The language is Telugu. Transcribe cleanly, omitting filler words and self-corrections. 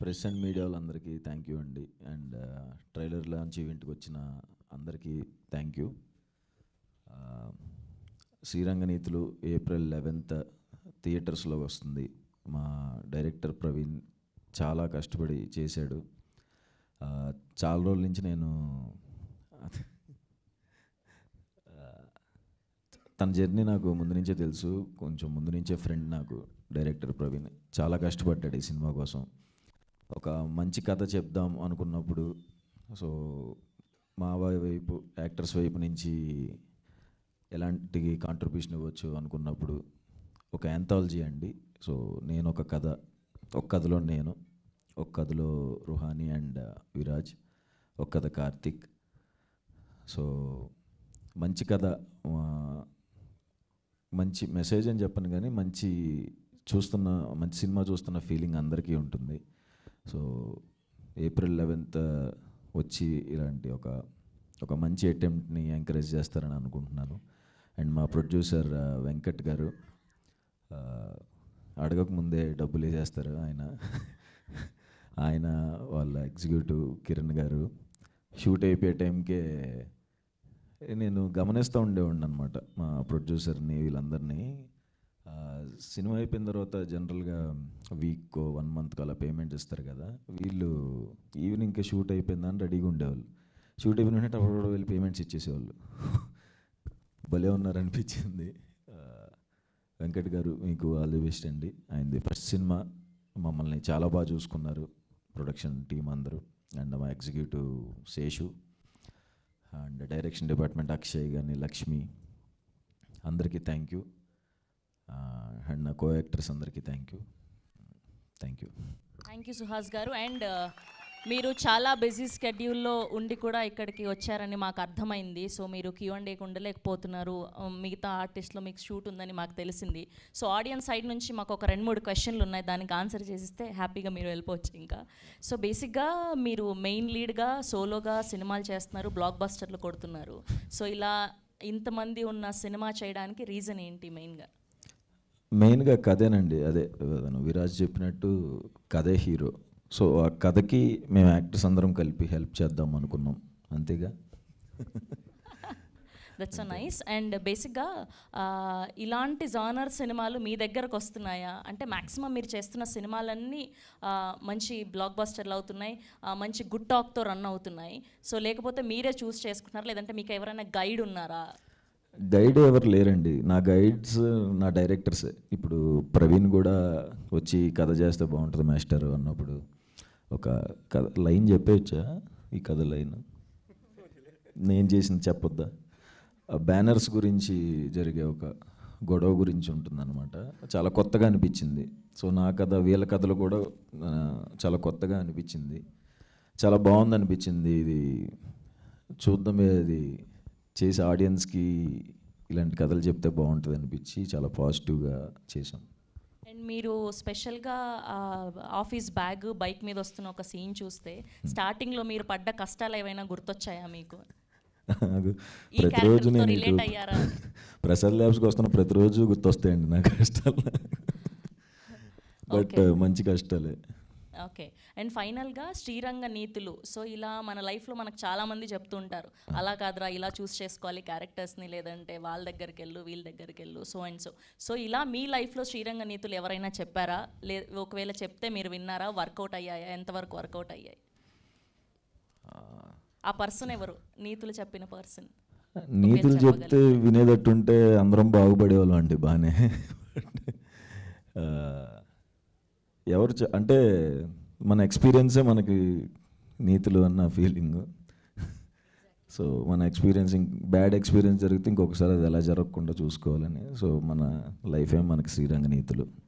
ప్రెస్ అండ్ మీడియా వాళ్ళందరికీ థ్యాంక్ యూ అండి. అండ్ ట్రైలర్ లాంచ్ ఈవెంట్కి వచ్చిన అందరికీ థ్యాంక్ యూ. శ్రీరంగనీతులు April 11th థియేటర్స్లో వస్తుంది. మా డైరెక్టర్ ప్రవీణ్ చాలా కష్టపడి చేశాడు. చాలా రోజుల నుంచి నేను తన జర్నీ నాకు ముందు నుంచే తెలుసు, కొంచెం ముందు నుంచే ఫ్రెండ్ నాకు డైరెక్టర్ ప్రవీణ్. చాలా కష్టపడ్డాడు ఈ సినిమా కోసం. ఒక మంచి కథ చెప్దాం అనుకున్నప్పుడు సో మా వైపు యాక్టర్స్ వైపు నుంచి ఎలాంటి కాంట్రిబ్యూషన్ ఇవ్వచ్చు అనుకున్నప్పుడు ఒక యాంథాలజీ అండి. సో నేను ఒక కథలో నేను, ఒక కథలో రుహానీ అండ్ విరాజ్, ఒక కథ కార్తిక్. సో మంచి కథ, మంచి మెసేజ్ అని చెప్పను కానీ మంచి సినిమా చూస్తున్న ఫీలింగ్ అందరికీ ఉంటుంది. సో April 11th వచ్చి ఇలాంటి ఒక మంచి అటెంప్ట్ని ఎంకరేజ్ చేస్తారని అనుకుంటున్నాను. అండ్ మా ప్రొడ్యూసర్ వెంకట్ గారు అడగకముందే డబ్బులు వేసేస్తారు. ఆయన వాళ్ళ ఎగ్జిక్యూటివ్ కిరణ్ గారు షూట్ అయిపోయే టైంకే నేను గమనిస్తూ ఉండేవాడిని అనమాట మా ప్రొడ్యూసర్ని, వీళ్ళందరినీ. సినిమా అయిపోయిన తర్వాత జనరల్గా వీక్ 1 month అలా పేమెంట్ ఇస్తారు కదా, వీళ్ళు ఈవినింగ్కి షూట్ అయిపోయిందని రెడీగా ఉండేవాళ్ళు. షూట్ అయిపోయిన అప్పుడు వీళ్ళు పేమెంట్స్ ఇచ్చేసేవాళ్ళు. భలే ఉన్నారనిపించింది. వెంకట్ గారు మీకు ఆల్ ది బెస్ట్ అండి. ఆయనది ఫస్ట్ సినిమా, మమ్మల్ని చాలా బాగా చూసుకున్నారు ప్రొడక్షన్ టీం అందరూ. అండ్ మా executive Seshu and direction department Akshay కానీ లక్ష్మి, అందరికీ థ్యాంక్ యూ. అండ్ నా కో యాక్టర్స్ అందరికీ thank you. Thank you Suhas గారు. అండ్ మీరు చాలా బిజీ స్కెడ్యూల్లో ఉండి కూడా ఇక్కడికి వచ్చారని మాకు అర్థమైంది. సో మీరు Q&Aకి ఉండలేకపోతున్నారు, మిగతా ఆర్టిస్ట్లో మీకు షూట్ ఉందని మాకు తెలిసింది. సో ఆడియన్స్ సైడ్ నుంచి మాకు ఒక 2-3 క్వశ్చన్లు ఉన్నాయి, దానికి ఆన్సర్ చేసిస్తే హ్యాపీగా మీరు వెళ్ళిపోవచ్చు ఇంకా. సో బేసిక్గా మీరు మెయిన్ లీడ్గా సోలోగా సినిమాలు చేస్తున్నారు, బ్లాక్ బస్టర్లు కొడుతున్నారు. సో ఇలా ఇంతమంది ఉన్న సినిమా చేయడానికి రీజన్ ఏంటి? మెయిన్గా కథేనండి. అదే విరాజ్ చెప్పినట్టు కథే హీరో. సో ఆ కథకి మేము యాక్టర్స్ అందరం కలిపి హెల్ప్ చేద్దాం అనుకున్నాం, అంతేగా. That's so nice. అండ్ బేసిక్గా ఇలాంటి జానర్ సినిమాలు మీ దగ్గరకు వస్తున్నాయా? అంటే మ్యాక్సిమం మీరు చేస్తున్న సినిమాలన్నీ మంచి బ్లాక్ బస్టర్లు అవుతున్నాయి, మంచి గుడ్ టాక్తో రన్ అవుతున్నాయి. సో లేకపోతే మీరే చూస్ చేసుకుంటున్నారు, లేదంటే మీకు ఎవరైనా గైడ్ ఉన్నారా? గైడ్ ఎవరు లేరండి. నా గైడ్స్ నా డైరెక్టర్సే. ఇప్పుడు ప్రవీణ్ కూడా వచ్చి కథ చేస్తే బాగుంటుంది మాస్టర్ అన్నప్పుడు ఒక కథ లైన్ చెప్పేయచ్చా? ఈ కథ లైన్ నేను చేసింది చెప్పొద్దా? బ్యానర్స్ గురించి జరిగే ఒక గొడవ గురించి ఉంటుందన్నమాట. చాలా కొత్తగా అనిపించింది. సో నా కథ వీళ్ళ కథలు కూడా చాలా కొత్తగా అనిపించింది, చాలా బాగుంది అనిపించింది. ఇది చూద్దామే, అది చేసి ఆడియన్స్కి ఇలాంటి కథలు చెప్తే బాగుంటుంది అనిపించి చాలా పాజిటివ్గా చేశాం. అండ్ మీరు స్పెషల్గా ఆఫీస్ బైక్ మీద వస్తున్న ఒక సీన్ చూస్తే స్టార్టింగ్లో మీరు పడ్డ కష్టాలు ఏమైనా గుర్తొచ్చాయా మీకు? ప్రతిరోజు నేను ప్రసాద్ ల్యాబ్స్కి వస్తున్న ప్రతిరోజు గుర్తొస్తాయండి నా కష్టాలు. బట్ మంచి కష్టాలే. ఓకే. అండ్ ఫైనల్గా శ్రీరంగనీతులు. సో ఇలా మన లైఫ్లో మనకు చాలామంది చెప్తూ ఉంటారు, అలా కాదురా ఇలా చూస్ చేసుకోవాలి క్యారెక్టర్స్ని, లేదంటే వాళ్ళ దగ్గరికి వెళ్ళు వీళ్ళ దగ్గరికి వెళ్ళు, సో అండ్ సో. సో ఇలా మీ లైఫ్లో శ్రీరంగనీతులు ఎవరైనా చెప్పారా? ఒకవేళ చెప్తే మీరు విన్నారా? వర్కౌట్ అయ్యాయా? ఎంతవరకు వర్కౌట్ అయ్యాయి? ఆ పర్సన్ ఎవరు? నీతులు చెప్పిన పర్సన్. నీతులు చెప్తే వినేటట్టుంటే అందరం బాగుపడేవాళ్ళం అండి. బాగానే ఎవరు అంటే మన ఎక్స్పీరియన్సే మనకి నీతులు అన్న ఫీలింగ్. సో మన బ్యాడ్ ఎక్స్పీరియన్స్ జరిగితే ఇంకొకసారి అది ఎలా జరగకుండా చూసుకోవాలని. సో మన లైఫే మనకి శ్రీరంగనీతులు.